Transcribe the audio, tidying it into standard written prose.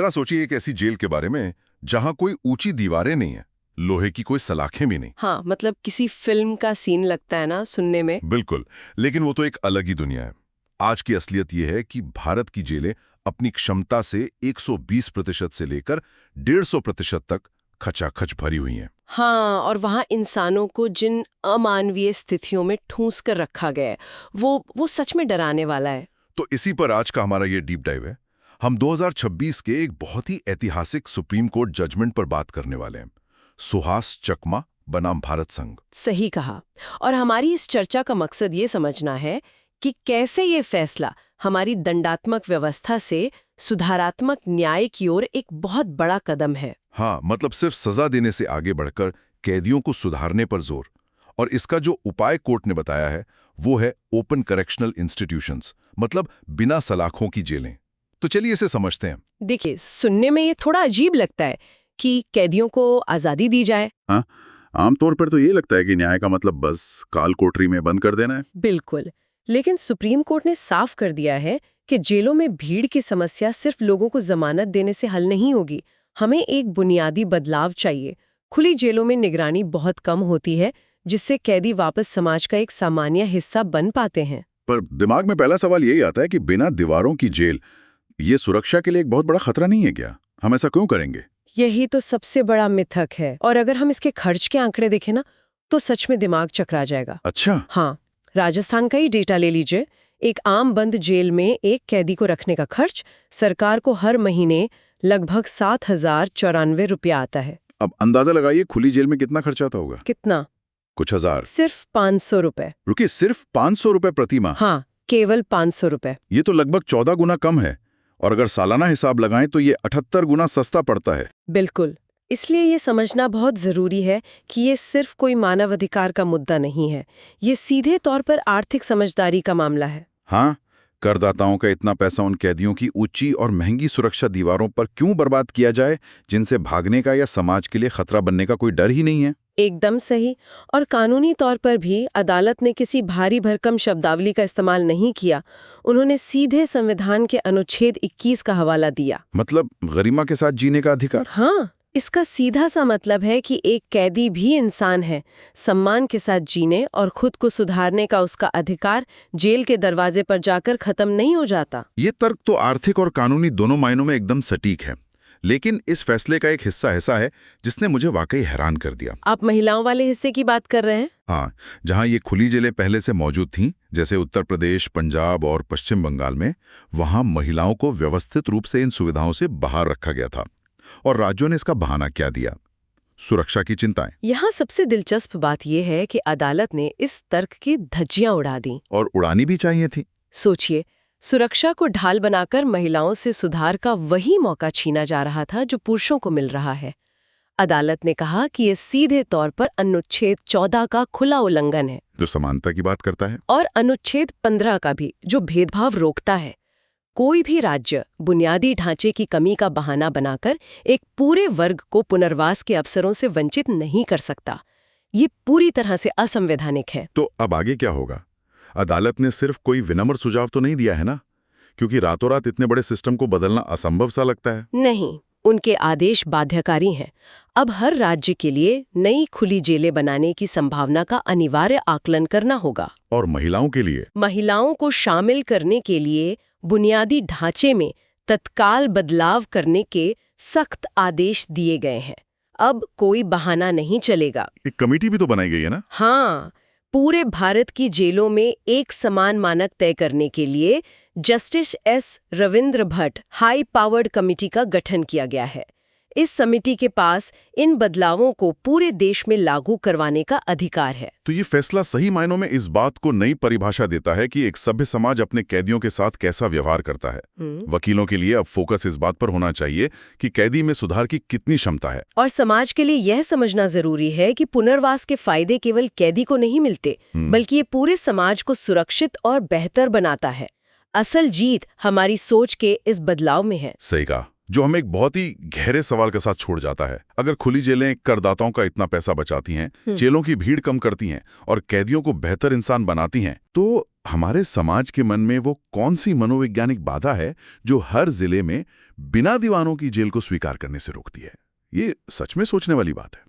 जरा सोचिए एक ऐसी जेल के बारे में जहां कोई ऊंची दीवारें नहीं है, लोहे की कोई सलाखें भी नहीं। हाँ, मतलब किसी फिल्म का सीन लगता है ना सुनने में। बिल्कुल, लेकिन वो तो एक अलग ही दुनिया है। आज की असलियत ये है कि भारत की जेलें अपनी क्षमता से 120% से लेकर 150% तक खचाखच भरी हुई हैं। हाँ, और वहाँ इंसानों को जिन अमानवीय स्थितियों में ठूंस कर रखा गया है, वो सच में डराने वाला है। तो इसी पर आज का हमारा ये डीप डाइव है। हम 2026 के एक बहुत ही ऐतिहासिक सुप्रीम कोर्ट जजमेंट पर बात करने वाले हैं। सुहास चकमा बनाम भारत संघ। सही कहा। और हमारी इस चर्चा का मकसद ये समझना है कि कैसे ये फैसला हमारी दंडात्मक व्यवस्था से सुधारात्मक न्याय की ओर एक बहुत बड़ा कदम है। हाँ, मतलब सिर्फ सजा देने से आगे बढ़कर कैदियों को सुधारने पर जोर। और इसका जो उपाय कोर्ट ने बताया है वो है ओपन करेक्शनल इंस्टीट्यूशंस, मतलब बिना सलाखों की जेलें। तो चलिए इसे समझते हैं। देखिए, सुनने में ये थोड़ा अजीब लगता है कि कैदियों को आज़ादी दी जाए। हाँ, आमतौर पर तो ये लगता है कि न्याय का मतलब बस काल कोठरी में बंद कर देना है। बिल्कुल, लेकिन सुप्रीम कोर्ट ने साफ कर दिया है कि जेलों में भीड़ की समस्या सिर्फ लोगों को जमानत देने से हल नहीं होगी। हमें एक बुनियादी बदलाव चाहिए। खुली जेलों में निगरानी बहुत कम होती है, जिससे कैदी वापस समाज का एक सामान्य हिस्सा बन पाते हैं। पर दिमाग में पहला सवाल यही आता है कि बिना दीवारों की जेल, ये सुरक्षा के लिए एक बहुत बड़ा खतरा नहीं है क्या? हम ऐसा क्यों करेंगे? यही तो सबसे बड़ा मिथक है। और अगर हम इसके खर्च के आंकड़े देखें ना, तो सच में दिमाग चकरा जाएगा। अच्छा। हाँ, राजस्थान का ही डेटा ले लीजिए। एक आम बंद जेल में एक कैदी को रखने का खर्च सरकार को हर महीने लगभग 7,094 रुपया आता है। अब अंदाजा लगाइए खुली जेल में कितना खर्चा आता होगा। कितना? कुछ हजार। सिर्फ 500 रुपए। रुकिए, सिर्फ 500 रुपए प्रति माह? हाँ, केवल 500 रुपए। ये तो लगभग 14 गुना कम है। और अगर सालाना हिसाब लगाएं तो ये 78 गुना सस्ता पड़ता है। बिल्कुल। इसलिए ये समझना बहुत जरूरी है कि ये सिर्फ कोई मानवाधिकार का मुद्दा नहीं है। ये सीधे तौर पर आर्थिक समझदारी का मामला है। हाँ, करदाताओं का इतना पैसा उन कैदियों की ऊंची और महंगी सुरक्षा दीवारों पर क्यों बर्बाद किया जाए, जिनसे भागने का या समाज के लिए खतरा बनने का कोई डर ही नहीं है? एकदम सही। और कानूनी तौर पर भी अदालत ने किसी भारी भरकम शब्दावली का इस्तेमाल नहीं किया। उन्होंने सीधे संविधान के अनुच्छेद 21 का हवाला दिया। मतलब गरिमा के साथ जीने का अधिकार? हाँ, इसका सीधा सा मतलब है कि एक कैदी भी इंसान है। सम्मान के साथ जीने और खुद को सुधारने का उसका अधिकार जेल के दरवाजे पर जाकर खत्म नहीं हो जाता। ये तर्क तो आर्थिक और कानूनी दोनों मायनों में एकदम सटीक है। लेकिन इस फैसले का एक हिस्सा ऐसा है जिसने मुझे वाकई हैरान कर दिया। आप महिलाओं वाले हिस्से की बात कर रहे हैं? हाँ, जहां ये खुली जेलें पहले से मौजूद थीं, जैसे उत्तर प्रदेश, पंजाब और पश्चिम बंगाल में, वहां महिलाओं को व्यवस्थित रूप से इन सुविधाओं से बाहर रखा गया था। और राज्यों ने इसका बहाना क्या दिया? सुरक्षा की चिंताएं। यहाँ सबसे दिलचस्प बात यह है कि अदालत ने इस तर्क की धज्जियां उड़ा दी। और उड़ानी भी चाहिए थी। सोचिए, सुरक्षा को ढाल बनाकर महिलाओं से सुधार का वही मौका छीना जा रहा था जो पुरुषों को मिल रहा है। अदालत ने कहा कि ये सीधे तौर पर अनुच्छेद 14 का खुला उल्लंघन है, जो समानता की बात करता है, और अनुच्छेद 15 का भी, जो भेदभाव रोकता है। कोई भी राज्य बुनियादी ढांचे की कमी का बहाना बनाकर एक पूरे वर्ग को पुनर्वास के अवसरों से वंचित नहीं कर सकता। ये पूरी तरह से असंवैधानिक है। तो अब आगे क्या होगा? अदालत ने सिर्फ कोई विनम्र सुझाव तो नहीं दिया है ना? क्योंकि रातों रात इतने बड़े सिस्टम को बदलना असंभव सा लगता है। नहीं, उनके आदेश बाध्यकारी हैं। अब हर राज्य के लिए नई खुली जेलें बनाने की संभावना का अनिवार्य आकलन करना होगा। और महिलाओं के लिए? महिलाओं को शामिल करने के लिए बुनियादी ढांचे में तत्काल बदलाव करने के सख्त आदेश दिए गए हैं। अब कोई बहाना नहीं चलेगा। एक कमेटी भी तो बनाई गई है ना? हाँ, पूरे भारत की जेलों में एक समान मानक तय करने के लिए justice S Ravindra Bhatt high powered committee का गठन किया गया है। इस समिति के पास इन बदलावों को पूरे देश में लागू करवाने का अधिकार है। तो ये फैसला सही मायनों में इस बात को नई परिभाषा देता है कि एक सभ्य समाज अपने कैदियों के साथ कैसा व्यवहार करता है। वकीलों के लिए अब फोकस इस बात पर होना चाहिए कि कैदी में सुधार की कितनी क्षमता है। और समाज के लिए यह समझना जरूरी है कि पुनर्वास के फायदे केवल कैदी को नहीं मिलते, बल्कि ये पूरे समाज को सुरक्षित और बेहतर बनाता है। असल जीत हमारी सोच के इस बदलाव में है। सही कहा, जो हमें एक बहुत ही गहरे सवाल के साथ छोड़ जाता है। अगर खुली जेलें करदाताओं का इतना पैसा बचाती हैं, जेलों की भीड़ कम करती हैं और कैदियों को बेहतर इंसान बनाती हैं, तो हमारे समाज के मन में वो कौन सी मनोवैज्ञानिक बाधा है जो हर जिले में बिना दीवानों की जेल को स्वीकार करने से रोकती है? ये सच में सोचने वाली बात है।